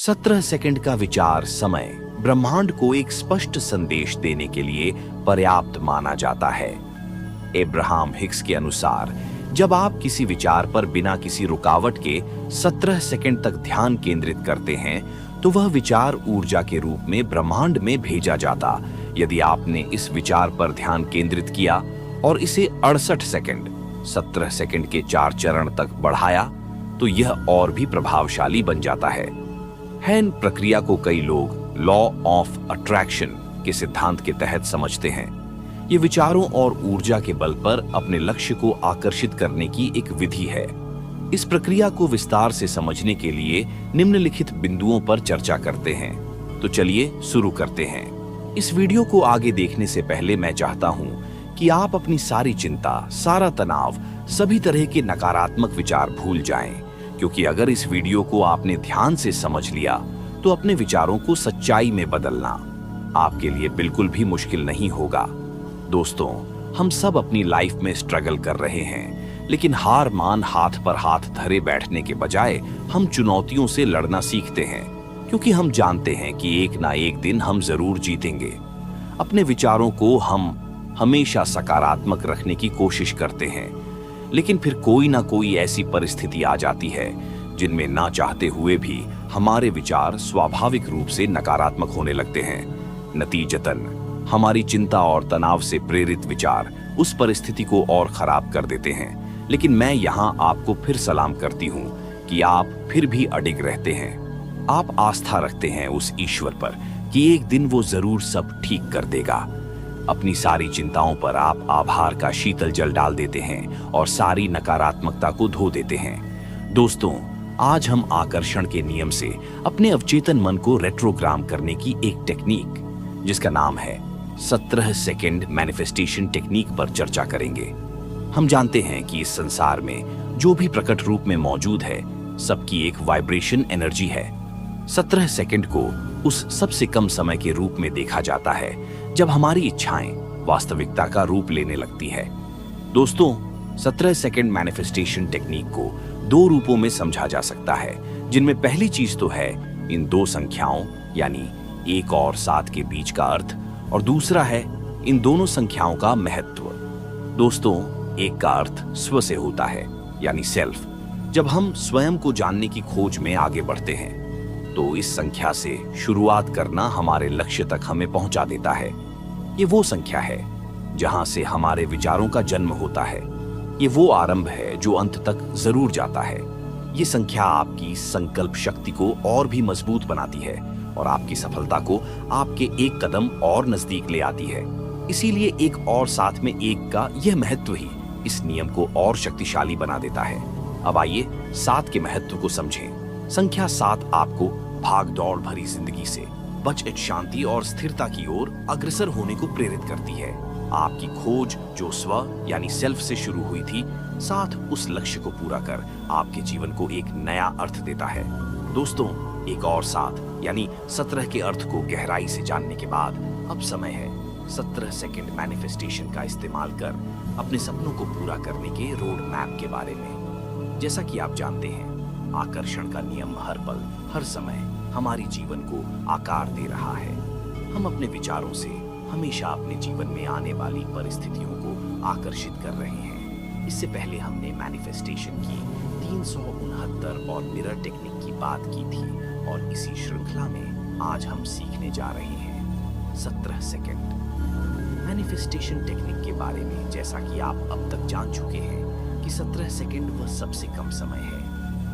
17 second का विचार समय ब्रह्मांड को एक स्पष्ट संदेश देने के लिए पर्याप्त माना जाता है। एब्राहम हिक्स के अनुसार जब आप किसी विचार पर बिना किसी रुकावट के 17 सेकंड तक ध्यान केंद्रित करते हैं तो वह विचार ऊर्जा के रूप में ब्रह्मांड में भेजा जाता। यदि आपने इस विचार पर ध्यान केंद्रित किया और इसे 68 सेकंड 17 सेकंड के 4 चरण तक बढ़ाया तो यह और भी प्रभावशाली बन जाता है। इन प्रक्रिया को कई लोग लॉ ऑफ अट्रैक्शन के सिद्धांत के तहत समझते हैं। ये विचारों और ऊर्जा के बल पर अपने लक्ष्य को आकर्षित करने की एक विधि है। इस प्रक्रिया को विस्तार से समझने के लिए निम्नलिखित बिंदुओं पर चर्चा करते हैं। तो चलिए शुरू करते हैं। इस वीडियो को आगे देखने से पहले मैं चाहता हूं कि आप अपनी सारी चिंता, सारा तनाव, सभी तरह के नकारात्मक विचार भूल जाएं, क्योंकि अगर इस वीडियो को आपने ध्यान से समझ लिया तो अपने विचारों को सच्चाई में बदलना आपके लिए बिल्कुल भी मुश्किल नहीं होगा। दोस्तों, हम सब अपनी लाइफ में स्ट्रगल कर रहे हैं, लेकिन हार मान हाथ पर हाथ धरे बैठने के बजाय हम चुनौतियों से लड़ना सीखते हैं, क्योंकि हम जानते हैं कि एक ना एक दिन हम जरूर जीतेंगे। अपने विचारों को हम हमेशा सकारात्मक रखने की कोशिश करते हैं, लेकिन फिर कोई ना कोई ऐसी परिस्थिति आ जाती है जिनमें ना चाहते हुए भी हमारे विचार स्वाभाविक रूप से नकारात्मक होने लगते हैं। नतीजतन हमारी चिंता और तनाव से प्रेरित विचार उस परिस्थिति को और खराब कर देते हैं। लेकिन मैं यहाँ आपको फिर सलाम करती हूँ कि आप फिर भी अडिग रहते हैं। आप आस्था रखते हैं उस ईश्वर पर कि एक दिन वो जरूर सब ठीक कर देगा। अपनी सारी चिंताओं पर आप आभार का शीतल जल डाल देते हैं और सारी नकारात्मकता को धो देते हैं। दोस्तों, आज हम आकर्षण के नियम से अपने अवचेतन मन को रेट्रोग्राम करने की एक टेक्निक, जिसका नाम है 17 सेकंड मैनिफेस्टेशन टेक्निक पर चर्चा करेंगे। हम जानते हैं कि इस संसार में जो भी प्रकट रूप में मौजूद है, सबकी एक वाइब्रेशन एनर्जी है। 17 सेकंड को उस सबसे कम समय के रूप में देखा जाता है जब हमारी इच्छाएं वास्तविकता का रूप लेने लगती है। दोस्तों, 17 सेकंड मैनिफेस्टेशन टेक्निक को 2 रूपों में समझा जा सकता है, जिनमें पहली चीज तो है इन 2 संख्याओं यानी 1 और 7 के बीच का अर्थ, और दूसरा है इन दोनों संख्याओं का महत्व। दोस्तों, 1 का अर्थ स्व से होता है यानी सेल्फ। जब हम स्वयं को जानने की खोज में आगे बढ़ते हैं तो इस संख्या से शुरुआत करना हमारे लक्ष्य तक हमें पहुंचा देता है। ये वो संख्या है जहां से हमारे विचारों का जन्म होता है। ये वो आरंभ है जो अंत तक जरूर जाता है। ये संख्या आपकी संकल्प शक्ति को और भी मजबूत बनाती है और आपकी सफलता को आपके एक कदम और नजदीक ले आती है। इसीलिए 1 और 7 में 1 का यह महत्व ही इस नियम को और शक्तिशाली बना देता है। अब आइए 7 के महत्व को समझें। संख्या 7 आपको भाग दौड़ भरी जिंदगी से बचत, शांति और स्थिरता की ओर अग्रसर होने को प्रेरित करती है। आपकी खोज जो स्व यानी सेल्फ से शुरू हुई थी, 7 उस लक्ष्य को पूरा कर आपके जीवन को एक नया अर्थ देता है। दोस्तों, 1 और 7 यानी 17 के अर्थ को गहराई से जानने के बाद अब समय है 17 सेकंड मैनिफेस्टेशन का इस्तेमाल कर अपने सपनों को पूरा करने के रोड मैप के बारे में। जैसा कि आप जानते हैं, आकर्षण का नियम हर पल हर समय हमारी जीवन को आकार दे रहा है। हम अपने विचारों से हमेशा अपने जीवन में आने वाली परिस्थितियों को आकर्षित कर रहे हैं। इससे पहले हमने मैनिफेस्टेशन की 369 और मिरर टेक्निक की बात की थी, और इसी श्रृंखला में आज हम सीखने जा रहे हैं 17 सेकंड मैनिफेस्टेशन टेक्निक के बारे में। जैसा कि आप अब तक जान चुके हैं कि 17 सेकंड वह सबसे कम समय है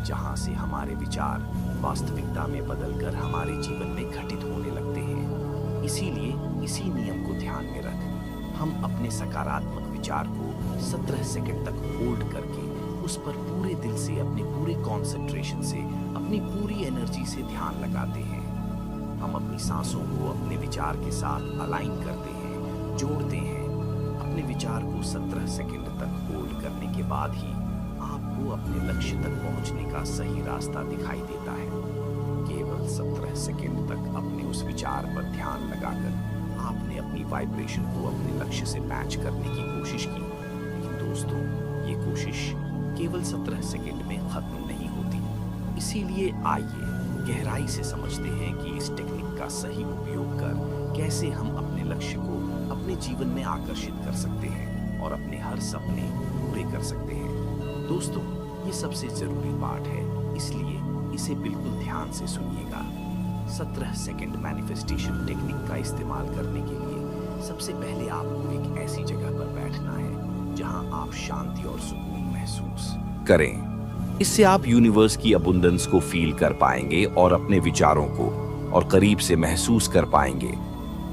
जहां से हमारे विचार वास्तविकता में बदलकर हमारे जीवन में घटित होने लगते हैं। इसीलिए इसी नियम को ध्यान में रख हम अपने सकारात्मक विचार को 17 सेकंड तक होल्ड करके उस पर पूरे दिल से, अपने पूरे कंसंट्रेशन से, अपनी पूरी एनर्जी से ध्यान लगाते हैं। हम अपनी सांसों को अपने विचार के साथ अलाइन करते हैं, जोड़ते हैं। अपने विचार को 17 सेकंड तक होल्ड करने के बाद ही आपको अपने लक्ष्य तक पहुंचने का सही रास्ता दिखाई देता है। केवल 17 सेकंड तक अपने उस विचार पर ध्यान लगाकर आपने अपनी वाइब्रेशन को अपने लक्ष्य से मैच करने की कोशिश की। लेकिन दोस्तों, ये कोशिश केवल 17 सेकंड में खत्म नहीं होती। इसीलिए आइए गहराई से समझते हैं कि इस टेक्निक का सही उपयोग कर कैसे हम अपने लक्ष्य को अपने जीवन में आकर्षित कर सकते हैं और अपने हर सपने पूरे कर सकते हैं। दोस्तों, ये सबसे जरूरी पार्ट है, इसलिए इसे बिल्कुल ध्यान से सुनिएगा। 17 सेकंड मैनिफेस्टेशन टेक्निक का इस्तेमाल करने के लिए सबसे पहले आपको एक ऐसी जगह पर बैठना है जहां आप शांति और सुकून महसूस करें। इससे आप यूनिवर्स की अबुंडेंस को फील कर पाएंगे और अपने विचारों को और करीब से महसूस कर पाएंगे।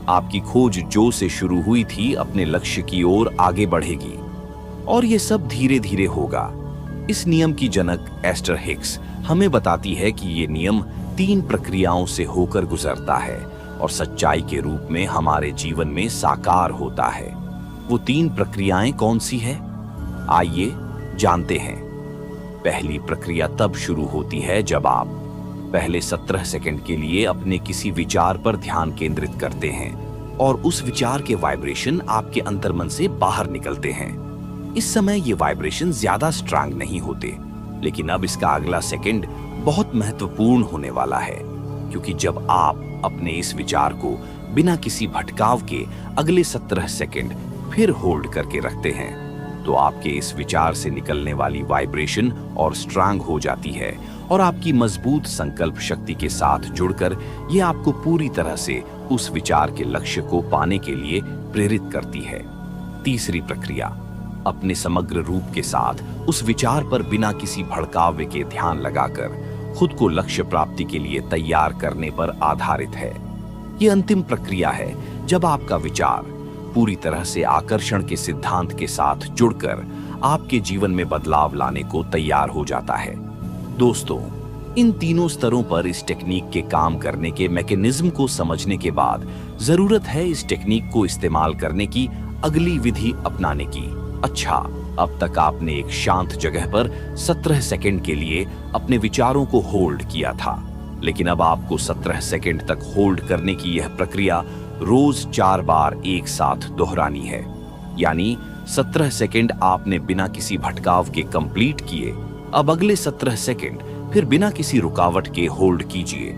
आपकी खोज जो से शुरू हुई थी अपने लक्ष्य की ओर आगे बढ़ेगी और ये सब धीरे धीरे होगा। इस नियम की जनक एस्टर हिक्स हमें बताती है कि ये नियम 3 प्रक्रियाओं से होकर गुजरता है और सच्चाई के रूप में हमारे जीवन में साकार होता है। वो 3 प्रक्रियाएं कौन सी हैं? आइए जानते हैं। पहली प्रक्रिया तब शुरू होती है जब आप पहले 17 सेकंड के लिए अपने किसी विचार पर ध्यान केंद्रित करते हैं और उस विचार के वाइब्रेशन आपके अंतर्मन से बाहर निकलते हैं। इस समय ये वाइब्रेशन ज्यादा स्ट्रांग नहीं होते, लेकिन अब इसका अगला सेकंड बहुत महत्वपूर्ण होने वाला है, क्योंकि जब आप अपने इस विचार को बिना किसी भटकाव के अगले 17 सेकंड फिर होल्ड करके रखते हैं, तो आपके इस विचार से निकलने वाली वाइब्रेशन और स्ट्रांग हो जाती है और आपकी मजबूत संकल्प शक्ति के साथ जुड़कर ये आपको पूरी तरह से उस विचार के लक्ष्य को पाने के लिए प्रेरित करती है। तीसरी प्रक्रिया अपने समग्र रूप के साथ उस विचार पर बिना किसी भड़कावे के ध्यान लगाकर खुद को लक्ष्य प्राप्ति के लिए तैयार करने पर आधारित है। ये अंतिम प्रक्रिया है जब आपका विचार पूरी तरह से आकर्षण के सिद्धांत के साथ जुड़कर आपके जीवन में बदलाव लाने को तैयार हो जाता है। दोस्तों, इन तीनों स्तरों पर इस टेक्निक के काम करने के मैकेनिज्म को समझने के बाद जरूरत है इस टेक्निक को इस्तेमाल करने की अगली विधि अपनाने की। अच्छा, अब तक आपने एक शांत जगह पर 17 सेकंड के लिए अपने विचारों को होल्ड किया था, लेकिन अब आपको 17 सेकंड तक होल्ड करने की यह प्रक्रिया रोज 4 बार एक साथ दोहरानी है। यानी 17 सेकंड आपने बिना किसी भटकाव के कंप्लीट किए, अब अगले 17 सेकंड फिर बिना किसी रुकावट के होल्ड कीजिए।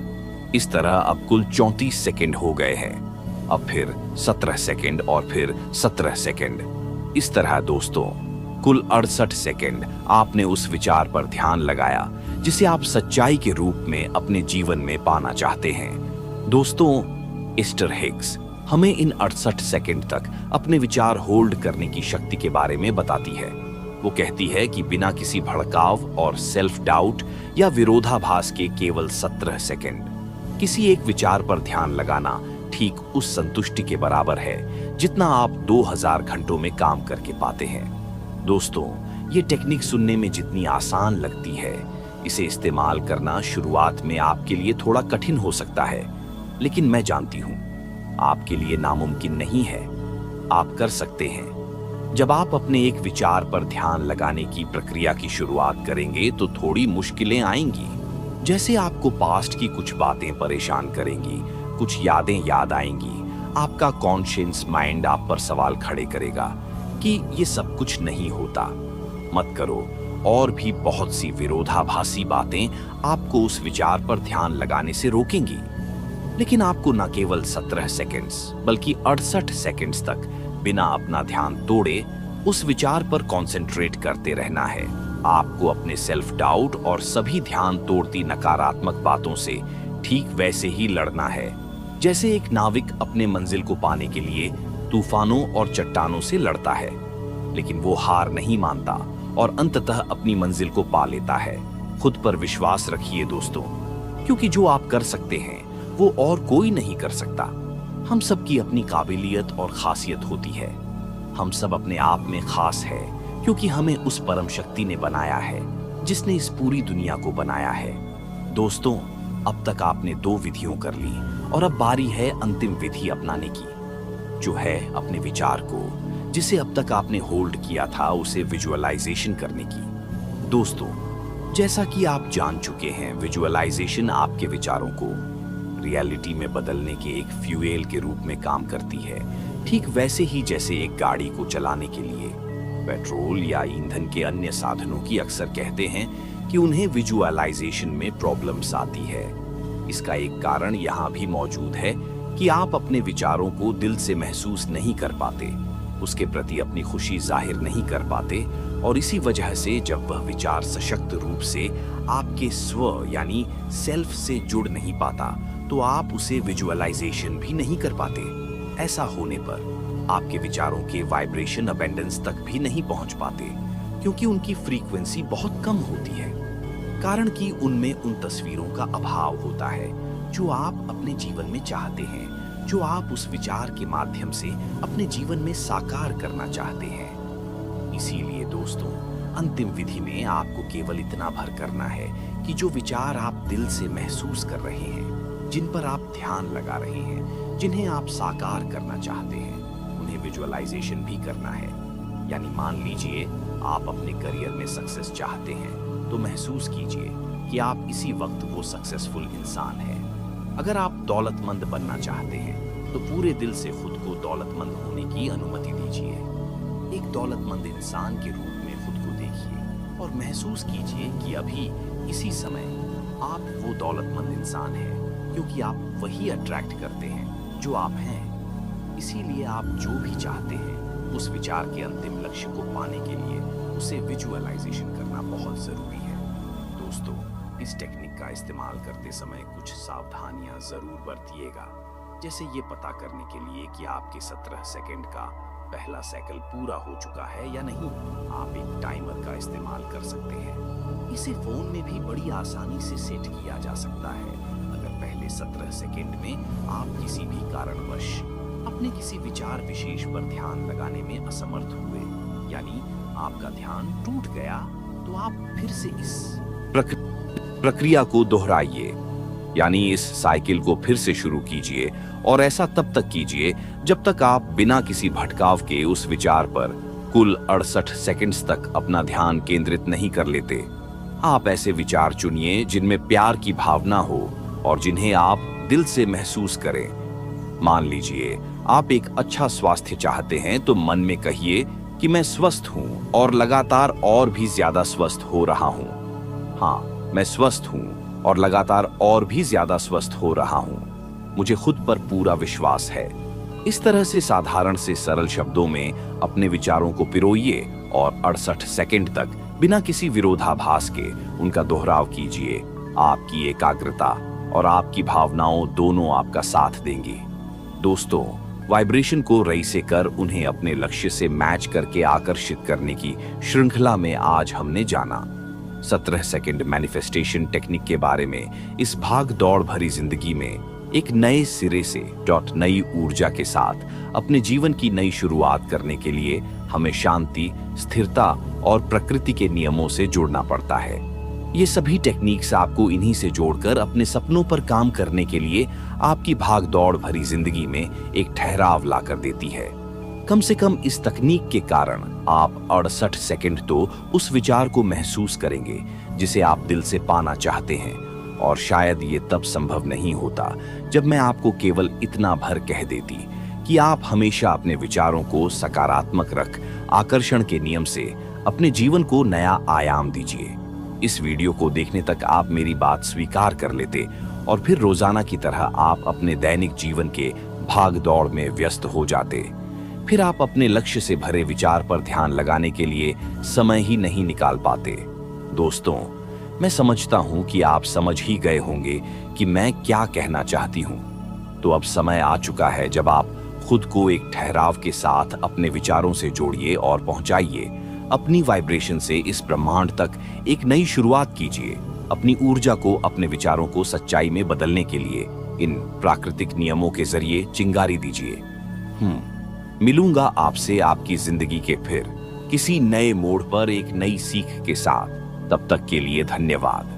इस तरह अब कुल 34 सेकंड हो गए हैं। अब फिर 17 सेकंड और फिर 17 सेकंड। इस तरह दोस्तों, कुल 68 सेकंड आपने उस विचार पर ध्यान लगाया जिसे आप सच्चाई के रूप में अपने जीवन में पाना चाहते हैं। दोस्तों, एस्टर हिक्स हमें इन 68 सेकंड तक अपने विचार होल्ड करने की शक्ति के बारे में बताती है। वो कहती है कि बिना किसी भड़काव और सेल्फ डाउट या विरोधाभास के केवल 17 सेकंड किसी एक विचार पर ध्यान लगाना ठीक उस संतुष्टि के बराबर है जितना आप 2000 घंटों में काम करके पाते हैं। दोस्तों, ये टेक्निक सुनने में जितनी आसान लगती है, इसे इस्तेमाल करना शुरुआत में आपके लिए थोड़ा कठिन हो सकता है, लेकिन मैं जानती हूं आपके लिए नामुमकिन नहीं है। आप कर सकते हैं। जब आप अपने एक विचार पर ध्यान लगाने की प्रक्रिया की शुरुआत करेंगे तो थोड़ी मुश्किलें आएंगी। जैसे आपको पास्ट की कुछ बातें परेशान करेंगी, कुछ यादें याद आएंगी, आपका कॉन्शियस माइंड आप पर सवाल खड़े करेगा कि ये सब कुछ नहीं होता, मत करो, और भी बहुत सी विरोधाभासी बातें आपको उस विचार पर ध्यान लगाने से रोकेंगी। लेकिन आपको न केवल 17 सेकंड्स बल्कि 68 सेकंड्स तक बिना अपना ध्यान तोड़े उस विचार पर कंसंट्रेट करते रहना है। आपको अपने सेल्फ डाउट और सभी ध्यान तोड़ती नकारात्मक बातों से ठीक वैसे ही लड़ना है जैसे एक नाविक अपने मंजिल को पाने के लिए तूफानों और चट्टानों से लड़ता है, लेकिन वो हार नहीं मानता और अंततः अपनी मंजिल को पा लेता है। खुद पर विश्वास रखिए दोस्तों, क्योंकि जो आप कर सकते हैं वो और कोई नहीं कर सकता। हम सब की अपनी काबिलियत और खासियत होती है। हम सब अपने आप में खास है क्योंकि हमें उस परम शक्ति ने बनाया है जिसने इस पूरी दुनिया को बनाया है। दोस्तों, अब तक आपने 2 विधियों कर ली और अब बारी है अंतिम विधि अपनाने की, जो है अपने विचार को जिसे अब तक आपने होल्ड किया था उसे विजुअलाइजेशन करने की। दोस्तों, जैसा कि आप जान चुके हैं, विजुअलाइजेशन आपके विचारों को रियलिटी में बदलने के एक फ्यूएल के रूप में काम करती है, ठीक वैसे ही जैसे एक गाड़ी को चलाने के लिए पेट्रोल या ईंधन के अन्य साधनों की अक्सर कहते हैं कि उन्हें विजुअलाइजेशन में प्रॉब्लम्स आती है। इसका एक कारण यहाँ भी मौजूद है कि आप अपने विचारों को दिल से महसूस नहीं कर पाते, उसके प्रति अपनी खुशी जाहिर नहीं कर पाते, और इसी वजह से जब वह विचार सशक्त रूप से आपके स्व यानी सेल्फ से जुड़ नहीं पाता तो आप उसे विजुअलाइजेशन भी नहीं कर पाते। ऐसा होने पर आपके विचारों के वाइब्रेशन अबेंडेंस तक भी नहीं पहुंच पाते, क्योंकि उनकी फ्रीक्वेंसी बहुत कम होती है। कारण कि उनमें उन तस्वीरों का अभाव होता है जो आप अपने जीवन में चाहते हैं, जो आप उस विचार के माध्यम से अपने जीवन में साकार करना चाहते हैं। इसीलिए दोस्तों, अंतिम विधि में आपको केवल इतना भर करना है कि जो विचार आप दिल से महसूस कर रहे हैं, जिन पर आप ध्यान लगा रहे हैं, जिन्हें आप साकार करना चाहते हैं, उन्हें विजुअलाइजेशन भी करना है। यानी मान लीजिए आप अपने करियर में सक्सेस चाहते हैं, तो महसूस कीजिए कि आप इसी वक्त वो सक्सेसफुल इंसान हैं। अगर आप दौलतमंद बनना चाहते हैं, तो पूरे दिल से खुद को दौलतमंद होने की अनुमति दीजिए। एक दौलतमंद इंसान के रूप में खुद को देखिए और महसूस कीजिए कि अभी इसी समय आप वो दौलतमंद इंसान हैं, क्योंकि आप वही अट्रैक्ट करते हैं जो आप हैं। इसीलिए आप जो भी चाहते हैं, उस विचार के अंतिम लक्ष्य को पाने के लिए उसे विजुअलाइजेशन करना बहुत जरूरी है। दोस्तों, इस टेक्निक का इस्तेमाल करते समय कुछ सावधानियां जरूर बरतिएगा, जैसे ये पता करने के लिए कि आपके 17 सेकंड का पहला साइकिल पूरा हो चुका है या नहीं। आप एक टाइमर का इस्तेमाल कर सकते हैं। इसे फोन में भी बड़ी आसानी से सेट किया जा सकता है। अगर पहले 17 सेकंड में आप किसी भी कारणवश अपने किसी विचार विशेष पर ध्यान लगाने में असमर्थ हुए, यानी आपका ध्यान टूट गया, तो आप फिर से इस प्रक्रिया को दोहराइए, यानी इस साइकिल को फिर से शुरू कीजिए, और ऐसा तब तक कीजिए जब तक आप बिना किसी भटकाव के उस विचार पर कुल 68 सेकंड्स तक अपना ध्यान केंद्रित नहीं कर लेते। आप ऐसे विचार चुनिए जिनमें प्यार की भावना हो और जिन्हें आप दिल से महसूस करें। मान लीजिए आप एक अच्छा स्वास्थ्य चाहते हैं, तो मन में कहिए कि मैं स्वस्थ हूं और लगातार और भी ज्यादा स्वस्थ हो रहा हूं। हाँ, मैं स्वस्थ हूं और लगातार और भी ज्यादा स्वस्थ हो रहा हूं। मुझे खुद पर पूरा विश्वास है। इस तरह से साधारण से सरल शब्दों में अपने विचारों को पिरोइए और 68 सेकंड तक बिना किसी विरोधाभास के उनका दोहराव कीजिए। आपकी एकाग्रता और आपकी भावनाओं दोनों आपका साथ देंगी। दोस्तों, वाइब्रेशन को रईसे कर उन्हें अपने लक्ष्य से मैच करके आकर्षित करने की श्रृंखला में आज हमने जाना 17 सेकंड मैनिफेस्टेशन टेक्निक के बारे में। इस भाग दौड़ भरी जिंदगी में एक नए सिरे से नई ऊर्जा के साथ अपने जीवन की नई शुरुआत करने के लिए हमें शांति, स्थिरता और प्रकृति के नियमों से जुड़ना पड़ता है। ये सभी टेक्निक्स आपको इन्हीं से जोड़कर अपने सपनों पर काम करने के लिए आपकी भाग दौड़ भरी जिंदगी में एक ठहराव ला कर देती है। कम से कम इस तकनीक के कारण आप 68 सेकंड तो उस विचार को महसूस करेंगे जिसे आप दिल से पाना चाहते हैं। और शायद ये तब संभव नहीं होता जब मैं आपको केवल इतना भर कह देती कि आप हमेशा अपने विचारों को सकारात्मक रख आकर्षण के नियम से अपने जीवन को नया आयाम दीजिए। इस वीडियो को देखने तक आप मेरी बात स्वीकार कर लेते और फिर रोजाना की तरह आप अपने दैनिक जीवन के भाग दौड़ में व्यस्त हो जाते। फिर आप अपने लक्ष्य से भरे विचार पर ध्यान लगाने के लिए समय ही नहीं निकाल पाते। दोस्तों, मैं समझता हूं कि आप समझ ही गए होंगे कि मैं क्या कहना चाहती हूं। तो अब समय आ चुका है जब आप खुद को एक ठहराव के साथ अपने विचारों से जोड़िए और पहुंचाइए। अपनी वाइब्रेशन से इस ब्रह्मांड तक एक नई शुरुआत कीजिए। अपनी ऊर्जा को, अपने विचारों को सच्चाई में बदलने के लिए इन प्राकृतिक नियमों के जरिए चिंगारी दीजिए। मिलूंगा आपसे आपकी जिंदगी के फिर किसी नए मोड़ पर एक नई सीख के साथ। तब तक के लिए धन्यवाद।